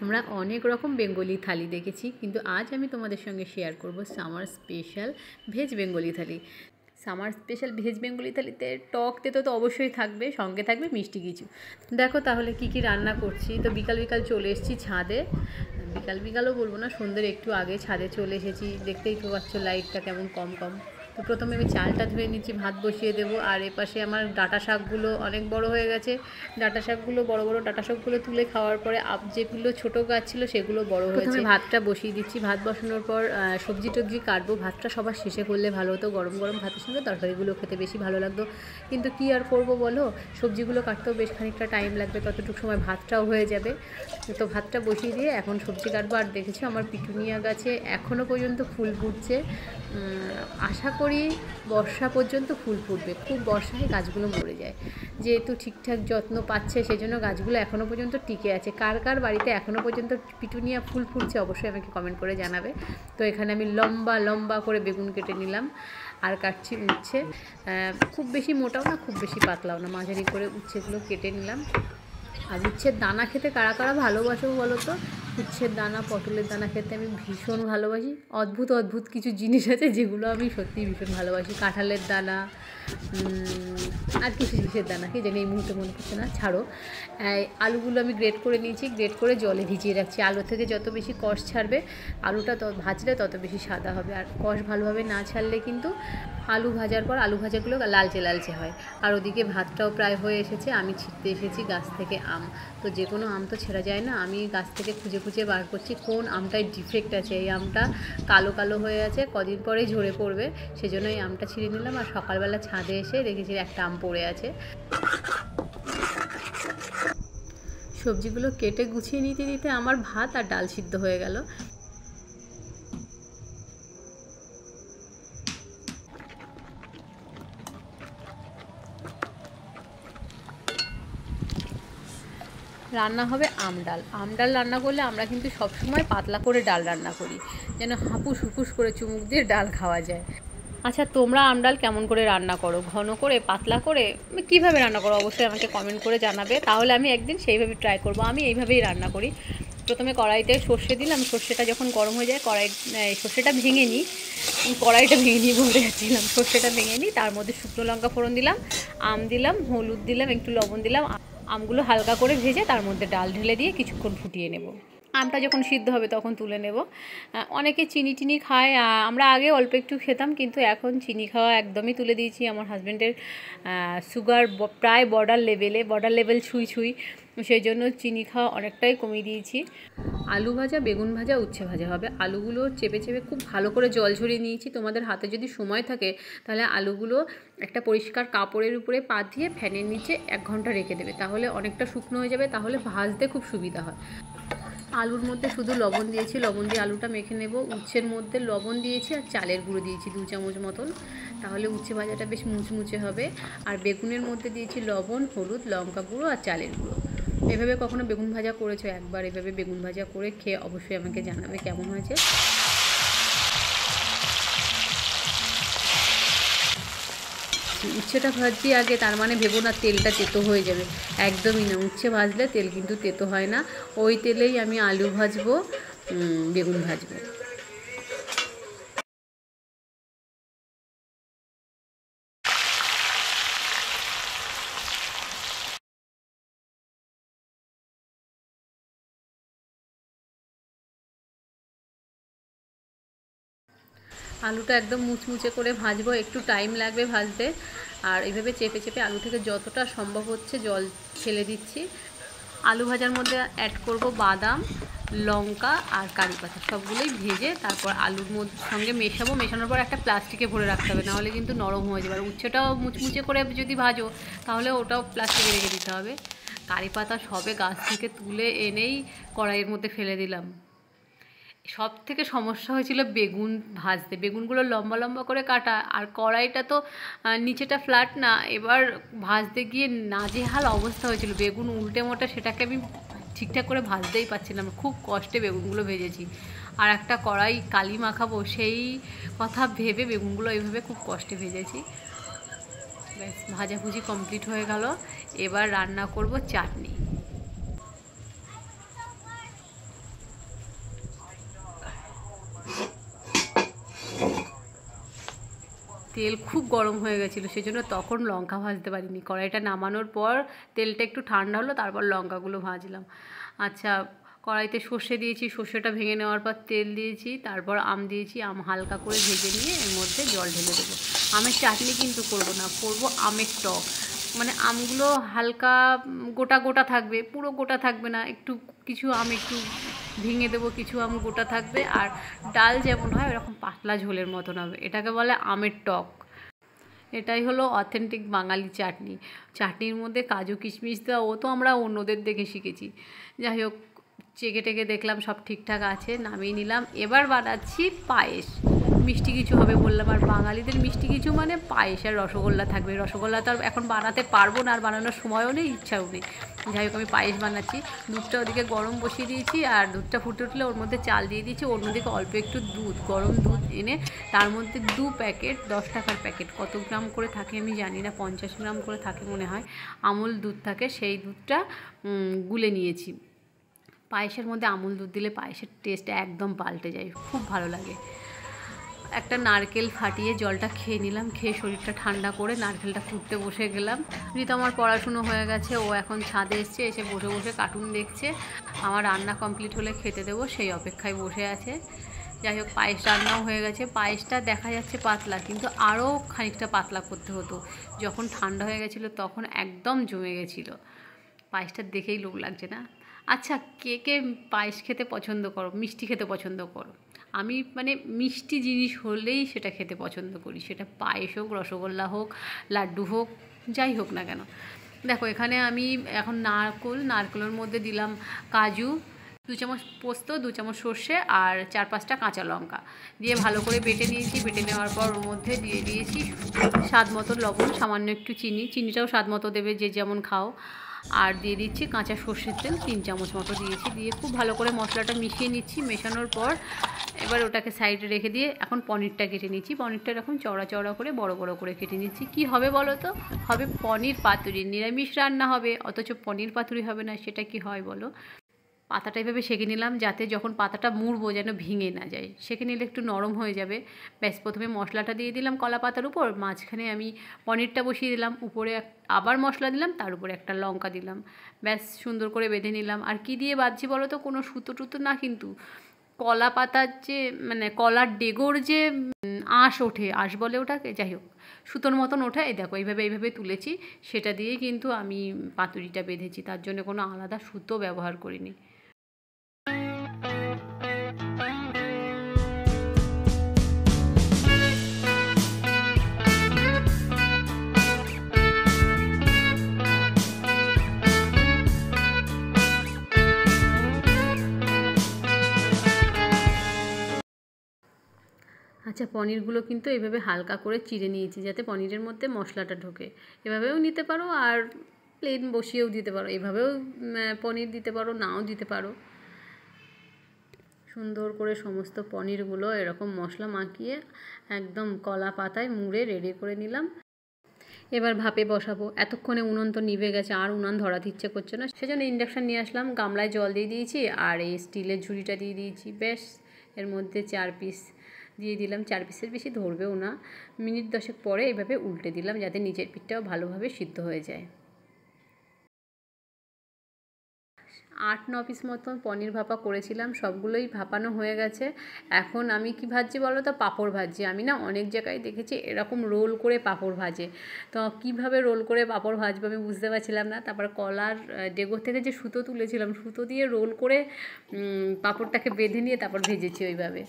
আমরা অনেক রকম বেঙ্গলি থালি দেখেছি, কিন্তু আজ আমি তোমাদের সঙ্গে শেয়ার করব সামার স্পেশাল ভেজ বেঙ্গলি থালি। সামার স্পেশাল ভেজ বেঙ্গলি থালিতে টক তেতো তো অবশ্যই থাকবে, সঙ্গে থাকবে মিষ্টি কিছু। দেখো তাহলে কি কি রান্না করছি। তো বিকাল বিকাল চলে এসেছি ছাদে, বিকাল বিকালও বলবো না, সন্ধ্যের একটু আগে ছাদে চলে এসেছি। দেখতেই তো পাচ্ছ লাইটটা কেমন কম কম। তো প্রথমে আমি চালটা ধুয়ে নিচ্ছি, ভাত বসিয়ে দেবো। আর এপাশে আমার ডাঁটা শাকগুলো অনেক বড় হয়ে গেছে, ডাঁটা শাকগুলো বড় বড় ডাঁটা শাকগুলো তুলে খাওয়ার পরে যেগুলো ছোটো গাছ ছিল সেগুলো বড় হয়েছে। প্রথমে ভাতটা বসিয়ে দিচ্ছি, ভাত বসানোর পর সবজি টবজি কাটবো। ভাতটা সবার শেষে করলে ভালো হতো, গরম গরম ভাতের সঙ্গে তরকারিগুলো খেতে বেশি ভালো লাগতো। কিন্তু কি আর করব বলো, সবজিগুলো কাটতেও বেশ খানিকটা টাইম লাগবে, ততটুকু সময় ভাতটাও হয়ে যাবে। তো ভাতটা বসিয়ে দিয়ে এখন সবজি কাটবো। আর দেখেছি আমার পিটুনিয়া গাছে এখনও পর্যন্ত ফুল ফুটছে। আশা করি বর্ষা পর্যন্ত ফুল ফুটবে। খুব বর্ষায় গাছগুলো মরে যায়, যেহেতু ঠিকঠাক যত্ন পাচ্ছে সেজন্য গাছগুলো এখনও পর্যন্ত টিকে আছে। কার কার বাড়িতে এখনও পর্যন্ত পিটুনিয়া ফুল ফুটছে অবশ্যই আমাকে কমেন্ট করে জানাবে। তো এখানে আমি লম্বা লম্বা করে বেগুন কেটে নিলাম, আর কাটছি উচ্ছে। খুব বেশি মোটাও না, খুব বেশি পাতলাও না, মাঝারি করে উচ্ছেগুলো কেটে নিলাম। আর উচ্ছের দানা খেতে কারা কারা ভালোবাসো বলো তো? উচ্ছের দানা, পটলের দানা খেতে আমি ভীষণ ভালোবাসি। অদ্ভুত অদ্ভুত কিছু জিনিস আছে যেগুলো আমি সত্যিই ভীষণ ভালোবাসি। কাঁঠালের দানা, আর কিছু কিসের দানা কি জানি এই মুহূর্তে মনে পড়ছে না, ছাড়ো। আলুগুলো আমি গ্রেট করে নিয়েছি, গ্রেট করে জলে ভিজিয়ে রাখছি। আলু থেকে যত বেশি কষ ছাড়বে, আলুটা ভাজলে তত বেশি সাদা হবে। আর কষ ভালোভাবে না ছাড়লে কিন্তু আলু ভাজার পর আলু ভাজাগুলো লালচে লালচে হয়। আর ওদিকে ভাতটাও প্রায় হয়ে এসেছে। আমি ছিঁড়তে এসেছি গাছ থেকে আম। তো যে কোনো আম তো ছেঁড়া যায় না, আমি গাছ থেকে খুঁজে খুঁজে বার করছি কোন আমটায় ডিফেক্ট আছে। এই আমটা কালো কালো হয়ে আছে, কদিন পরেই ঝরে পড়বে, সেজন্য এই আমটা ছিঁড়ে নিলাম। আর সকালবেলা ছাদে এসে দেখেছি একটা আম পড়ে আছে। সবজিগুলো কেটে গুছিয়ে নিতে নিতে আমার ভাত আর ডাল সিদ্ধ হয়ে গেল। রান্না হবে আম ডাল। আম ডাল রান্না করলে আমরা কিন্তু সবসময় পাতলা করে ডাল রান্না করি, যেন হাপুস হুপুস করে চুমুক দিয়ে ডাল খাওয়া যায়। আচ্ছা, তোমরা আম ডাল কেমন করে রান্না করো? ঘন করে, পাতলা করে, কীভাবে রান্না করো অবশ্যই আমাকে কমেন্ট করে জানাবে, তাহলে আমি একদিন সেইভাবে ট্রাই করব। আমি এইভাবেই রান্না করি। প্রথমে কড়াইতে সর্ষে দিলাম, সর্ষেটা যখন গরম হয়ে যায় সর্ষেটা ভেঙে নিই, কড়াইটা ভেঙে নিই বলতে যাচ্ছিলাম, সর্ষেটা ভেঙে নিই। তার মধ্যে শুকনো লঙ্কা ফোড়ন দিলাম, আম দিলাম, হলুদ দিলাম, একটু লবণ দিলাম। আমগুলো হালকা করে ভেজে তার মধ্যে ডাল ঢেলে দিয়ে কিছুক্ষণ ফুটিয়ে নেব। আমটা যখন সিদ্ধ হবে তখন তুলে নেব। অনেকে চিনি টিনি খায়, আমরা আগে অল্প একটু খেতাম, কিন্তু এখন চিনি খাওয়া একদমই তুলে দিয়েছি। আমার হাজব্যান্ডের সুগার প্রায় বর্ডার লেভেল ছুঁই ছুঁই, সেই জন্য চিনি খাওয়া অনেকটাই কমিয়ে দিয়েছি। আলু ভাজা, বেগুন ভাজা, উচ্ছে ভাজা হবে। আলুগুলো চেপে চেপে খুব ভালো করে জল ঝরিয়ে নিয়েছি। তোমাদের হাতে যদি সময় থাকে তাহলে আলুগুলো একটা পরিষ্কার কাপড়ের উপরে পাতিয়ে ফ্যানের নিচে 1 ঘন্টা রেখে দেবে, তাহলে অনেকটা শুকনো হয়ে যাবে, তাহলে ভাজতে খুব সুবিধা হয়। আলুর মধ্যে শুধু লবণ দিয়েছি, লবণ দিয়ে আলুটা মেখে নেব। উচ্ছের মধ্যে লবণ দিয়েছি আর চালের গুঁড়ো দিয়েছি 2 চামচ মতন, তাহলে উচ্ছে ভাজাটা বেশ মুচমুচে হবে। আর বেগুনের মধ্যে দিয়েছি লবণ, হলুদ, লঙ্কা গুঁড়ো আর চালের গুঁড়ো। এভাবে কখনো বেগুন ভাজা করেছো? একবার এভাবে বেগুন ভাজা করে খেয়ে অবশ্যই আমাকে জানাবে কেমন হয়েছে। উচ্ছেটা ভাজছি আগে, তার মানে ভেবো না তেলটা তেতো হয়ে যাবে, একদমই না। উচ্ছে ভাজলে তেল কিন্তু তেতো হয় না। ওই তেলেই আমি আলু ভাজবো, বেগুন ভাজবো। আলুটা একদম মুচমুচে করে ভাজবো, একটু টাইম লাগবে ভাজতে। আর এইভাবে চেপে চেপে আলু থেকে যতটা সম্ভব হচ্ছে জল ফেলে দিচ্ছি। আলু ভাজার মধ্যে অ্যাড করব বাদাম, লঙ্কা আর কারি পাতা, সবগুলোই ভেজে তারপর আলুর সঙ্গে মেশাবো। মেশানোর পর একটা প্লাস্টিকে ভরে রাখতে হবে, নাহলে কিন্তু নরম হয়ে যাবে। আর উচ্ছেটাও মুচমুচে করে যদি ভাজো তাহলে ওটাও প্লাস্টিকে রেখে দিতে হবে। কারি পাতা সবে গাছ থেকে তুলে এনেই কড়াইয়ের মধ্যে ফেলে দিলাম। সব থেকে সমস্যা হয়েছিল বেগুন ভাজতে, বেগুনগুলো লম্বা লম্বা করে কাটা, আর কড়াইটা তো নিচেটা ফ্ল্যাট না, এবার ভাজতে গিয়ে নাজেহাল অবস্থা হয়েছিল। বেগুন উল্টে মোটে সেটাকে আমি ঠিকঠাক করে ভাজতেই পারছিলাম, খুব কষ্টে বেগুনগুলো ভেজেছি। আর একটা কড়াই কালি মাখাবো সেই কথা ভেবে বেগুনগুলো এইভাবে খুব কষ্টে ভেজেছি। ব্যাস, ভাজাভুজি কমপ্লিট হয়ে গেল। এবার রান্না করব চাটনি। তেল খুব গরম হয়ে গেছিলো, সেজন্য তখন লঙ্কা ভাজতে পারিনি। কড়াইটা নামানোর পর তেলটা একটু ঠান্ডা হলো, তারপর লঙ্কাগুলো ভাজলাম। আচ্ছা, কড়াইতে সর্ষে দিয়েছি, সর্ষেটা ভেঙে নেওয়ার পর তেল দিয়েছি, তারপর আম দিয়েছি। আম হালকা করে ভেজে নিয়ে এর মধ্যে জল ঢেলে দেবো। আমের চাটনি কিন্তু করব না, করব আমের টক। মানে আমগুলো হালকা গোটা গোটা থাকবে, পুরো গোটা থাকবে না, একটু কিছু আম একটু ভেঙে দেবো, কিছু আম গোটা থাকবে। আর ডাল যেমন হয় এরকম পাতলা ঝোলের মতন হবে, এটাকে বলে আমের টক। এটাই হলো অথেন্টিক বাঙালি চাটনি। চাটনির মধ্যে কাজু কিশমিশ দেওয়া, ও তো আমরা অন্যদের দেখে শিখেছি। যাই হোক, চেকে টেকে দেখলাম সব ঠিকঠাক আছে, নামিয়ে নিলাম। এবার বানাচ্ছি পায়েস। মিষ্টি কিছু হবে বললাম, আর বাঙালিদের মিষ্টি কিছু মানে পায়েস আর রসগোল্লা থাকবে। রসগোল্লা তো আর এখন বানাতে পারবো না, আর বানানোর সময়ও নেই, ইচ্ছাও নেই। যাই হোক, আমি পায়েস বানাচ্ছি। দুধটা ওদিকে গরম বসিয়ে দিয়েছি, আর দুধটা ফুটে উঠলে ওর মধ্যে চাল দিয়ে দিয়েছি। অন্যদিকে অল্প একটু দুধ, গরম দুধ এনে তার মধ্যে 2 প্যাকেট, 10 টাকার প্যাকেট, কত গ্রাম করে থাকে আমি জানি না, 50 গ্রাম করে থাকে মনে হয়, আমুল দুধ থাকে, সেই দুধটা গুলে নিয়েছি। পায়েসের মধ্যে আমুল দুধ দিলে পায়েসের টেস্ট একদম পাল্টে যায়, খুব ভালো লাগে। একটা নারকেল ফাটিয়ে জলটা খেয়ে নিলাম, খেয়ে শরীরটা ঠান্ডা করে নারকেলটা ফুটতে বসে গেলাম। ঋতু আমার পড়াশুনো হয়ে গেছে, ও এখন ছাদে এসছে, এসে বসে বসে কার্টুন দেখছে। আমার রান্না কমপ্লিট হলে খেতে দেবো, সেই অপেক্ষায় বসে আছে। যাই হোক, পায়েস রান্নাও হয়ে গেছে। পায়েসটা দেখা যাচ্ছে পাতলা, কিন্তু আরও খানিকটা পাতলা করতে হতো। যখন ঠান্ডা হয়ে গেছিলো তখন একদম জমে গেছিলো। পায়েসটা দেখেই লোভ লাগছে না? আচ্ছা, কে কে পায়েস খেতে পছন্দ করো, মিষ্টি খেতে পছন্দ করো? আমি মানে মিষ্টি জিনিস হলেই সেটা খেতে পছন্দ করি, সেটা পায়েস হোক, রসগোল্লা হোক, লাড্ডু হোক, যাই হোক না কেন। দেখো, এখানে আমি এখন নারকেলের মধ্যে দিলাম কাজু, 2 চামচ পোস্ত, 2 চামচ সর্ষে, আর 4-5টা কাঁচা লঙ্কা দিয়ে ভালো করে বেটে নিয়েছি। বেটে নেওয়ার পর ওর মধ্যে দিয়ে দিয়েছি স্বাদ মতো লবণ, সামান্য একটু চিনি, চিনিটাও স্বাদ মতো দেবে যে যেমন খাও। আর দিয়ে দিচ্ছি কাঁচা সর্ষের তেল, 3 চামচ মতো দিয়েছি। দিয়ে খুব ভালো করে মশলাটা মিশিয়ে নিচ্ছি। মেশানোর পর এবার ওটাকে সাইডে রেখে দিয়ে এখন পনিরটা কেটে নিচ্ছি। পনিরটা এরকম চওড়া চওড়া করে বড় বড় করে কেটে নিচ্ছি। কি হবে বলো তো? হবে পনির পাতুরি। নিরামিষ রান্না হবে, অথচ পনির পাতুরি হবে না, সেটা কি হয় বলো? পাতাটা এভাবে সেঁকে নিলাম, যাতে যখন পাতাটা মুড়বো যেন ভেঙে না যায়, সেঁকে নিলে একটু নরম হয়ে যাবে। ব্যাস, প্রথমে মশলাটা দিয়ে দিলাম কলা পাতার উপর, মাঝখানে আমি পনিরটা বসিয়ে দিলাম, উপরে আবার মশলা দিলাম, তার উপরে একটা লঙ্কা দিলাম। ব্যাস, সুন্দর করে বেঁধে নিলাম। আর কি দিয়ে বাঁধছি বলো তো? কোনো সুতো টুতো না, কিন্তু কলা পাতার যে মানে কলার ডেগোর যে আঁশ ওঠে, আঁশ বলে ওটাকে, যাই হোক, সুতোর মতন ওঠে, এই দেখো এইভাবে তুলেছি, সেটা দিয়েই কিন্তু আমি পাতুরিটা বেঁধেছি। তার জন্য কোনো আলাদা সুতো ব্যবহার করিনি। আচ্ছা, পনিরগুলো কিন্তু এভাবে হালকা করে চিড়ে নিয়েছি, যাতে পনিরের মধ্যে মশলাটা ঢোকে। এভাবেও নিতে পারো, আর প্লেন বসিয়েও দিতে পারো, এভাবেও পনির দিতে পারো, নাও দিতে পারো। সুন্দর করে সমস্ত পনিরগুলো এরকম মশলা মাখিয়ে একদম কলা পাতায় মুড়ে রেডি করে নিলাম। এবার ভাপে বসাবো। এতক্ষণে উনুন তো নিভে গেছে, আর উনান ধরাতে ইচ্ছে করছে না, সেজন্য ইন্ডাকশান নিয়ে আসলাম। গামলায় জল দিয়ে দিয়েছি, আর এই স্টিলের ঝুড়িটা দিয়ে দিয়েছি। বেশ, এর মধ্যে 4 পিস দিয়ে দিলাম। 4 পিসের বেশি ধরবেও না। মিনিট 10 পরে এভাবে উল্টে দিলাম, যাতে নিচের পিঠটাও ভালোভাবে সিদ্ধ হয়ে যায়। 8-9 পিস মতন পনির ভাপা করেছিলাম, সবগুলোই ভাপানো হয়ে গেছে। এখন আমি কি ভাজছি বলো তো? পাঁপড় ভাজছি। আমি না অনেক জায়গায় দেখেছি এরকম রোল করে পাঁপড় ভাজে, তো কীভাবে রোল করে পাঁপড় ভাজবো আমি বুঝতে পারছিলাম না। তারপর কলার ডেগোর থেকে যে সুতো তুলেছিলাম, সুতো দিয়ে রোল করে পাঁপড়টাকে বেঁধে নিয়ে তারপর ভেজেছি ওইভাবে।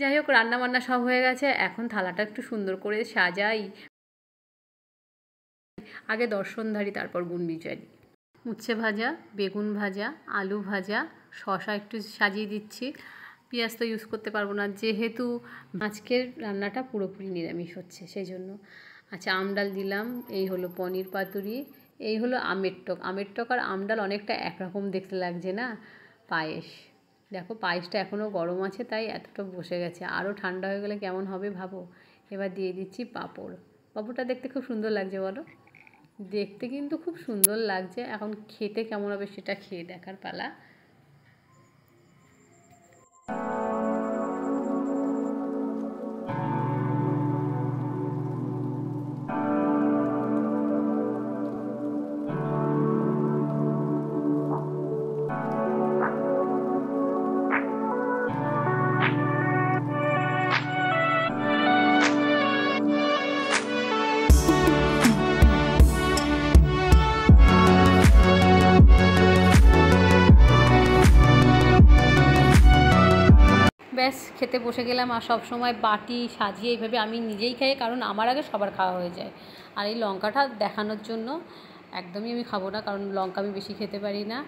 যাই হোক, রান্নাবান্না সব হয়ে গেছে, এখন থালাটা একটু সুন্দর করে সাজাই। আগে দর্শনধারী, তারপর গুণবিচারী। উচ্ছে ভাজা, বেগুন ভাজা, আলু ভাজা, শসা একটু সাজিয়ে দিচ্ছি। পেঁয়াজ তো ইউজ করতে পারবো না, যেহেতু আজকের রান্নাটা পুরোপুরি নিরামিষ হচ্ছে, সেই জন্য। আচ্ছা, আমডাল দিলাম। এই হলো পনির পাতুরি, এই হলো আমের টক। আমের টক আর আমডাল অনেকটা একরকম দেখতে লাগছে না? পায়েস, দেখো পায়েসটা এখনও গরম আছে, তাই এতটা বসে গেছে। আরও ঠান্ডা হয়ে গেলে কেমন হবে ভাবো। এবার দিয়ে দিচ্ছি পাঁপড়। পাঁপড়টা দেখতে খুব সুন্দর লাগছে বলো? দেখতে কিন্তু খুব সুন্দর লাগছে, এখন খেতে কেমন হবে সেটা খেয়ে দেখার পালা। ব্যাস খেতে বসে গেলাম। আর সব সময় বাটি সাজিয়ে এইভাবে আমি নিজেই খাই, কারণ আমার আগে সবার খাওয়া হয়ে যায়। আর এই লঙ্কাটা দেখানোর জন্য একদমই আমি খাবো না, কারণ লঙ্কা আমি বেশি খেতে পারি না।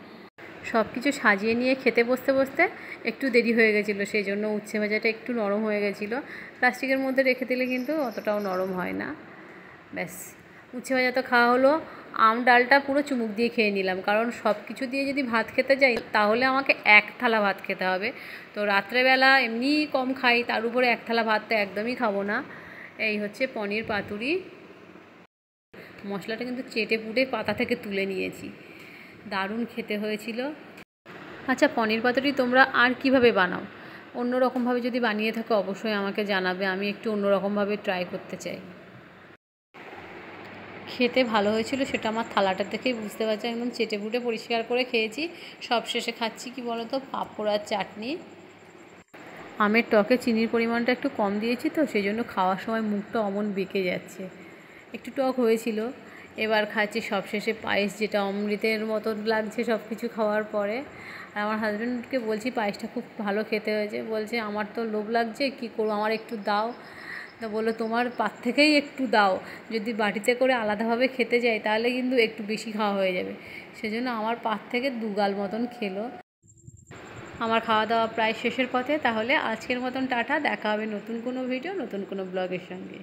সব কিছু সাজিয়ে নিয়ে খেতে বসতে বসতে একটু দেরি হয়ে গেছিলো, সেই জন্য উচ্ছে ভাজাটা একটু নরম হয়ে গেছিলো। প্লাস্টিকের মধ্যে রেখে দিলে কিন্তু অতটাও নরম হয় না। ব্যাস উচ্ছে ভাজা তো খাওয়া হলো। আম ডালটা পুরো চুমুক দিয়ে খেয়ে নিলাম, কারণ সব কিছু দিয়ে যদি ভাত খেতে যাই তাহলে আমাকে এক থালা ভাত খেতে হবে। তো রাত্রেবেলা এমনি কম খাই, তার উপরে এক থালা ভাত তো একদমই খাবো না। এই হচ্ছে পনির পাতুরি। মশলাটা কিন্তু চেটে পুটে পাতা থেকে তুলে নিয়েছি, দারুণ খেতে হয়েছিল। আচ্ছা, পনির পাতুরি তোমরা আর কিভাবে বানাও? অন্য রকমভাবে যদি বানিয়ে থাকো অবশ্যই আমাকে জানাবে, আমি একটু অন্য রকমভাবে ট্রাই করতে চাই। খেতে ভালো হয়েছিল সেটা আমার থালাটা দেখেই বুঝতে পারছি, একদম চেটে পুটে পরিষ্কার করে খেয়েছি। সব শেষে খাচ্ছি কি বলো তো, পাঁপড় আর চাটনি। আমের টকে চিনির পরিমাণটা একটু কম দিয়েছি, তো সেই জন্য খাওয়ার সময় মুখটা অমন বেঁকে যাচ্ছে, একটু টক হয়েছিল। এবার খাচ্ছি সব শেষে পায়েস, যেটা অমৃতের মতন লাগছে সব কিছু খাওয়ার পরে। আর আমার হাজব্যান্ডকে বলছি পায়েসটা খুব ভালো খেতে হয়েছে, বলছে আমার তো লোভ লাগছে, কী করবো, আমার একটু দাও। তো বললো তোমার পাত থেকেই একটু দাও, যদি বাটিতে করে আলাদাভাবে খেতে যাই তাহলে কিন্তু একটু বেশি খাওয়া হয়ে যাবে। সেজন্য আমার পাত থেকে 2 গাল মতন খেলো। আমার খাওয়া দাওয়া প্রায় শেষের পথে। তাহলে আজকের মতন টাটা, দেখা হবে নতুন কোনো ভিডিও নতুন কোনো ব্লগের সঙ্গে।